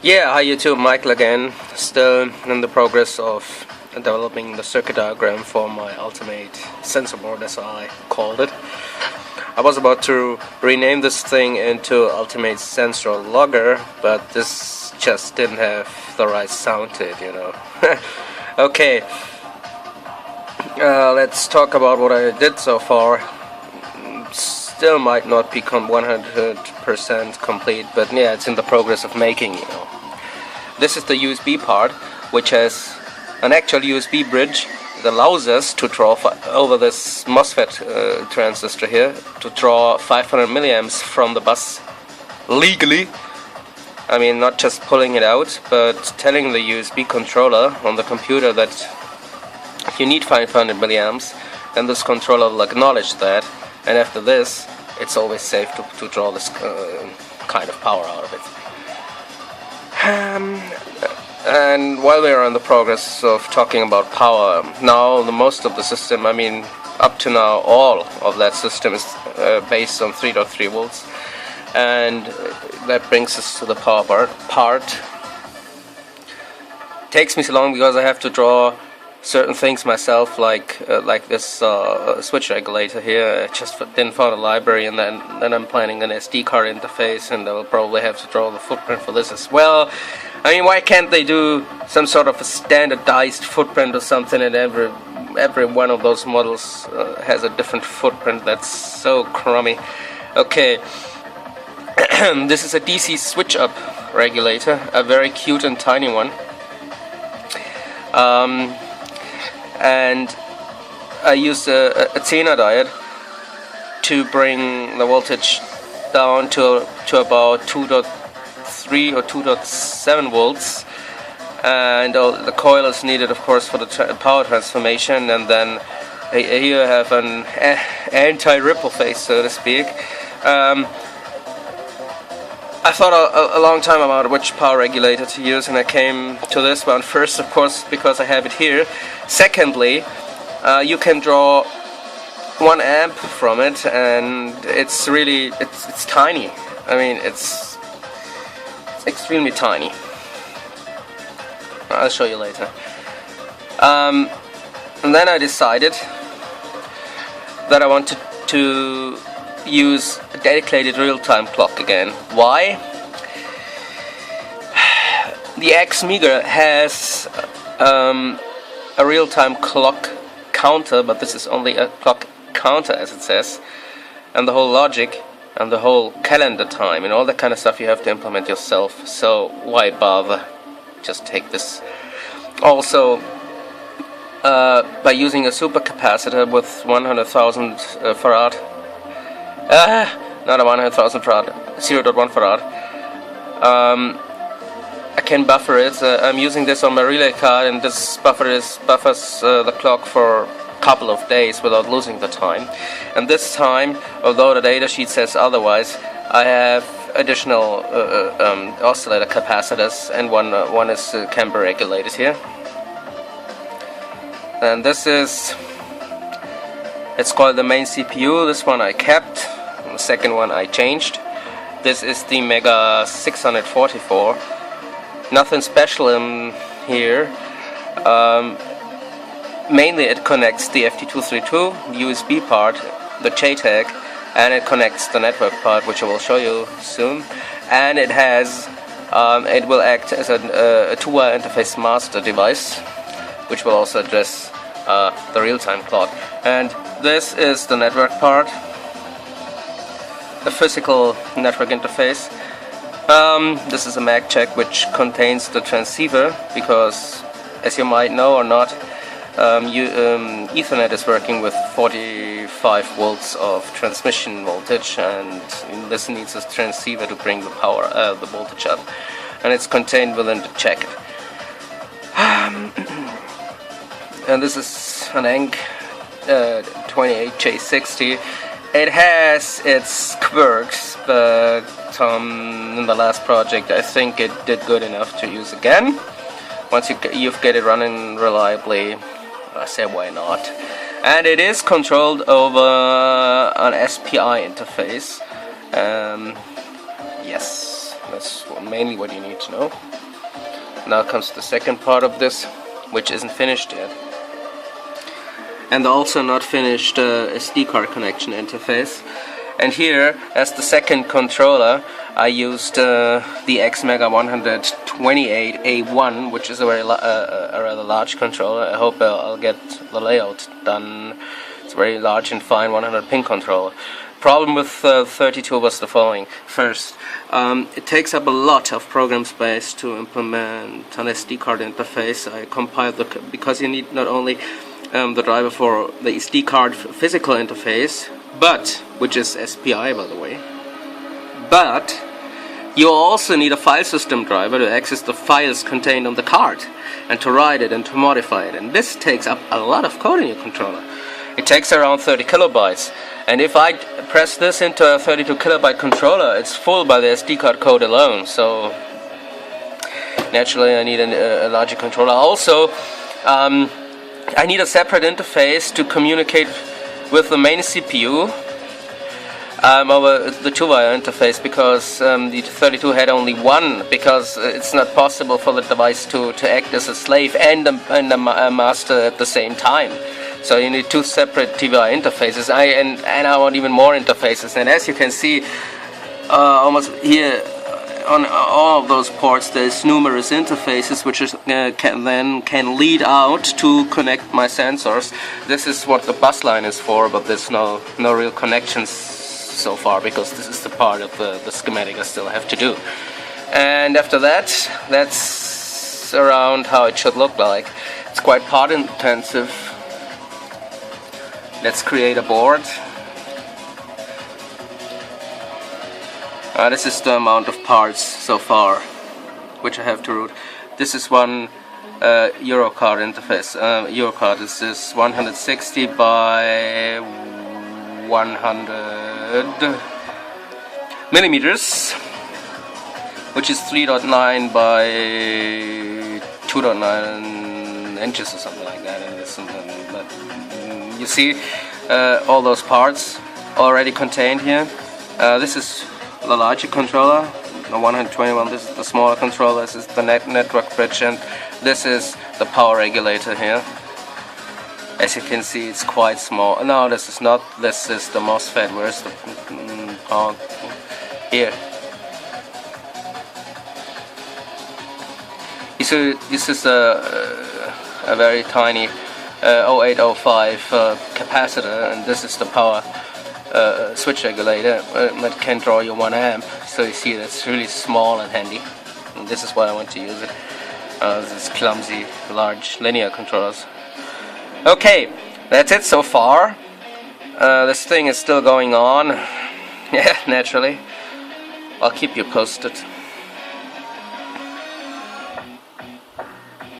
Yeah, hi YouTube, Michael again. Still in the progress of developing the circuit diagram for my ultimate sensor board, as I called it. I was about to rename this thing into Ultimate Sensor Logger, but this just didn't have the right sound to it, you know. Okay, let's talk about what I did so far. Still might not become 100% complete, but yeah, it's in the progress of making, you know. This is the USB part, which has an actual USB bridge that allows us to draw over this MOSFET transistor here, to draw 500 milliamps from the bus legally. I mean, not just pulling it out, but telling the USB controller on the computer that if you need 500 milliamps, then this controller will acknowledge that, and after this, it's always safe to draw this kind of power out of it. And while we are in the progress of talking about power, now most of the system, I mean, up to now, all of that system is based on 3.3 volts, and that brings us to the power part. It takes me so long because I have to draw certain things myself, like this switch regulator here. I just didn't find a library, and then I'm planning an SD card interface, and I'll probably have to draw the footprint for this as well. I mean, why can't they do some sort of a standardized footprint or something, and every one of those models has a different footprint? That's so crummy. Okay, this is a DC switch up regulator, a very cute and tiny one. And I used a Zener diode to bring the voltage down to about 2.3 or 2.7 volts, and the coil is needed, of course, for the power transformation. And then here I have an anti-ripple phase, so to speak. I thought a long time about which power regulator to use, and I came to this one first, of course, because I have it here. Secondly, you can draw 1 amp from it, and it's really it's tiny. I mean, it's extremely tiny. I'll show you later. And then I decided that I wanted to use a dedicated real-time clock again. Why? The X-Mega has a real-time clock counter, but this is only a clock counter, as it says, and the whole logic and the whole calendar time and all that kind of stuff you have to implement yourself, so why bother? Just take this. Also, by using a supercapacitor with 100,000 farad, not a 100,000 farad, 0.1 farad. I can buffer it. I'm using this on my relay card, and this buffers the clock for a couple of days without losing the time. And this time, although the datasheet says otherwise, I have additional oscillator capacitors, and one is camber regulated here. And this is, it's called the main CPU. This one I kept. The second one I changed. This is the Mega 644. Nothing special in here. Mainly it connects the FT232 USB part, the JTAG, and it connects the network part, which I will show you soon. And it has, it will act as a two-wire interface master device, which will also address the real-time clock. And this is the network part, the physical network interface. This is a mag check which contains the transceiver, because, as you might know or not, Ethernet is working with 45 volts of transmission voltage, and this needs a transceiver to bring the power, the voltage up, and it's contained within the jacket. And this is an ENC 28J60. It has its quirks, but in the last project I think it did good enough to use again. Once you get it running reliably, I say why not. And it is controlled over an SPI interface. Yes, That's mainly what you need to know. Now comes the second part of this, which isn't finished yet. And also not finished SD card connection interface. And here, as the second controller, I used the Xmega 128A1, which is a rather large controller. I hope I'll get the layout done. It's a very large and fine 100 pin controller. Problem with 32 was the following. First, it takes up a lot of program space to implement an SD card interface. I compiled because you need not only the driver for the SD card physical interface, but which is SPI by the way, but you also need a file system driver to access the files contained on the card and to write it and to modify it, and this takes up a lot of code in your controller. It takes around 30 kilobytes, and if I press this into a 32 kilobyte controller, it's full by the SD card code alone, so naturally I need a larger controller. Also, I need a separate interface to communicate with the main CPU over the 2-wire interface, because the 32 had only one, because it's not possible for the device to act as a slave and a master at the same time. So you need two separate TVI interfaces, and I want even more interfaces. And as you can see, almost here on all of those ports, there's numerous interfaces which is, can lead out to connect my sensors. This is what the bus line is for, but there's no real connections so far, because this is the part of the schematic I still have to do. And after that, that's around how it should look like. It's quite part intensive. Let's create a board. This is the amount of parts so far which I have to route. This is one Eurocard interface. Eurocard is 160 by 100 millimeters, which is 3.9 by 2.9 inches or something like that. But you see all those parts already contained here. This is the larger controller, the 121. This is the smaller controller. This is the network bridge, and this is the power regulator here. As you can see, it's quite small. No, this is not. This is the MOSFET. Where's the power? Here. This is a very tiny 0805 capacitor, and this is the power switch regulator that can draw you 1 amp. So you see that's really small and handy, and this is why I want to use it. These clumsy large linear controllers. Okay, that's it so far. This thing is still going on. Yeah, naturally. I'll keep you posted.